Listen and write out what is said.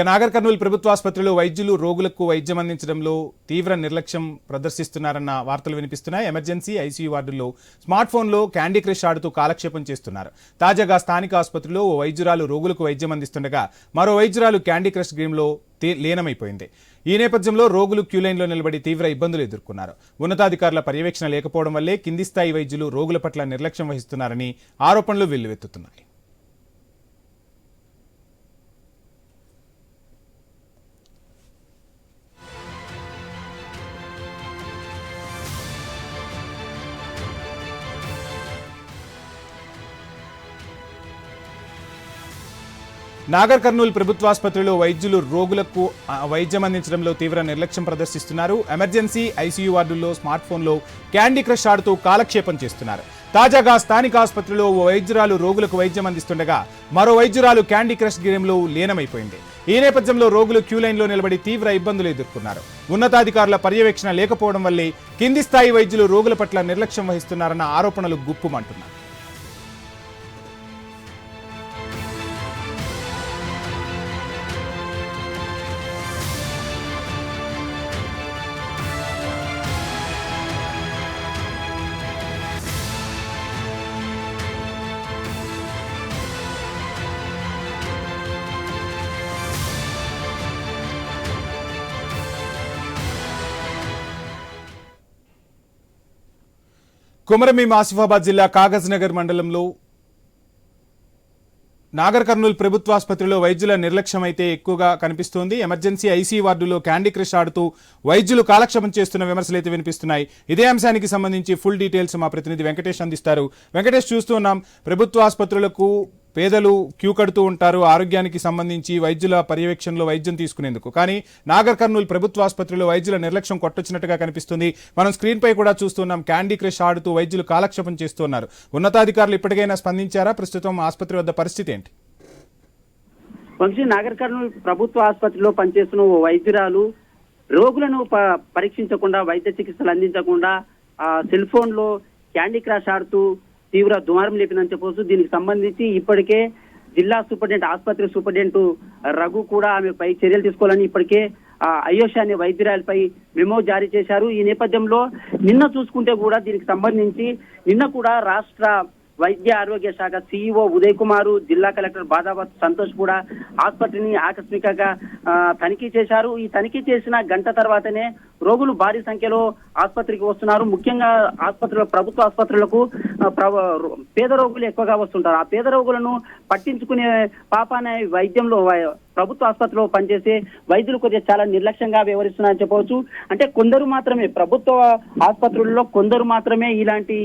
నాగర్ కర్నూలు ప్రభుత్వ ఆసుపత్రిలో వైద్యులు రోగులకు వైద్యం అందించడంలో తీవ్ర నిర్లక్ష్యం ప్రదర్శిస్తున్నారన్న వార్తలు వినిపిస్తున్నాయి. ఎమర్జెన్సీ ఐసీయూ వార్డుల్లో స్మార్ట్ ఫోన్లో క్యాండీ క్రష్ ఆడుతూ కాలక్షేపం చేస్తున్నారు. తాజాగా స్థానిక ఆసుపత్రిలో ఓ వైద్యురాలు రోగులకు వైద్యం అందిస్తుండగా మరో వైద్యురాలు క్యాండీ క్రష్ గేమ్లో లీనమైపోయింది. ఈ నేపథ్యంలో రోగులు క్యూలైన్లో నిలబడి తీవ్ర ఇబ్బందులు ఎదుర్కొన్నారు. ఉన్నతాధికారుల పర్యవేక్షణ లేకపోవడం వల్లే కింది స్థాయి వైద్యులు రోగుల పట్ల నిర్లక్ష్యం వహిస్తున్నారని ఆరోపణలు వెల్లువెత్తుతున్నాయి. నాగర్ కర్నూలు ప్రభుత్వాసుపత్రిలో వైద్యులు రోగులకు వైద్యం అందించడంలో తీవ్ర నిర్లక్ష్యం ప్రదర్శిస్తున్నారు. ఎమర్జెన్సీ ఐసీయూ వార్డుల్లో స్మార్ట్ ఫోన్లో క్యాండీ క్రష్ ఆడుతూ కాలక్షేపం చేస్తున్నారు. తాజాగా స్థానిక ఆసుపత్రిలో ఓ వైద్యురాలు రోగులకు వైద్యం అందిస్తుండగా మరో వైద్యురాలు క్యాండీ క్రష్ గేమ్లో లీనమైపోయింది. ఈ నేపథ్యంలో రోగులు క్యూలైన్లో నిలబడి తీవ్ర ఇబ్బందులు ఎదుర్కొన్నారు. ఉన్నతాధికారుల పర్యవేక్షణ లేకపోవడం వల్లే కింది స్థాయి వైద్యులు రోగుల పట్ల నిర్లక్ష్యం వహిస్తున్నారన్న ఆరోపణలు గుప్పుమంటున్నారు. కొమరమీం ఆసిఫాబాద్ జిల్లా కాగజ్ నగర్ మండలంలో నాగర్ కర్నూలు ప్రభుత్వాసుపత్రిలో వైద్యుల నిర్లక్ష్యం అయితే ఎక్కువగా కనిపిస్తోంది. ఎమర్జెన్సీ ఐసీ వార్డులో క్యాండీ క్రష్ ఆడుతూ వైద్యులు కాలక్షేపం చేస్తున్న విమర్శలు అయితే వినిపిస్తున్నాయి. ఇదే అంశానికి సంబంధించి ఫుల్ డీటెయిల్స్ మా ప్రతినిధి వెంకటేష్ అందిస్తారు. వెంకటేష్, చూస్తూ ఉన్నాం ప్రభుత్వ ఆసుపత్రులకు పేదలు క్యూ కడుతూ ఉంటారు ఆరోగ్యానికి సంబంధించి వైద్యుల పర్యవేక్షణలో వైద్యం తీసుకునేందుకు. కానీ నాగర్ కర్నూలు ప్రభుత్వ ఆసుపత్రిలో వైద్యుల నిర్లక్ష్యం కొట్టొచ్చినట్టుగా కనిపిస్తుంది. మనం స్క్రీన్ పై కూడా చూస్తున్నాం, క్యాండీ క్రష్ ఆడుతూ వైద్యులు కాలక్షేపం చేస్తున్నారు. ఉన్నతాధికారులు ఇప్పటికైనా స్పందించారా? ప్రస్తుతం ఆసుపత్రి వద్ద పరిస్థితి ఏంటి? వంశీ, నాగర్ కర్నూలు ప్రభుత్వ ఆసుపత్రిలో పనిచేస్తున్న ఓ వైద్యురాలు రోగులను పరీక్షించకుండా వైద్య చికిత్సలు అందించకుండా సెల్ ఫోన్ లో క్యాండీ క్రష్ ఆడుతూ తీవ్ర దుమారం లేపిందని చెప్పవచ్చు. దీనికి సంబంధించి ఇప్పటికే జిల్లా సూపరింటెండెంట్, ఆసుపత్రి సూపరింటెండెంట్ రఘు కూడా ఆమెపై చర్యలు తీసుకోవాలని ఇప్పటికే అయోష అనే వైద్యురాలపై మెమో జారీ చేశారు. ఈ నేపథ్యంలో నిన్న చూసుకుంటే కూడా దీనికి సంబంధించి నిన్న కూడా రాష్ట్ర వైద్య ఆరోగ్య శాఖ సీఈఓ ఉదయ్ కుమార్, జిల్లా కలెక్టర్ బాదావత్ సంతోష్ కూడా ఆసుపత్రిని ఆకస్మికంగా తనిఖీ చేశారు. ఈ తనిఖీ చేసిన గంట తర్వాతనే రోగులు భారీ సంఖ్యలో ఆసుపత్రికి వస్తున్నారు. ముఖ్యంగా ఆసుపత్రులు, ప్రభుత్వ ఆసుపత్రులకు పేద రోగులు ఎక్కువగా వస్తుంటారు. ఆ పేద రోగులను పట్టించుకునే పాపానే వైద్యంలో ప్రభుత్వ ఆసుపత్రిలో పనిచేసే వైద్యులు కొద్దిగా చాలా నిర్లక్ష్యంగా వ్యవహరిస్తున్నారని చెప్పవచ్చు. అంటే కొందరు మాత్రమే, ప్రభుత్వ ఆసుపత్రుల్లో కొందరు మాత్రమే ఇలాంటి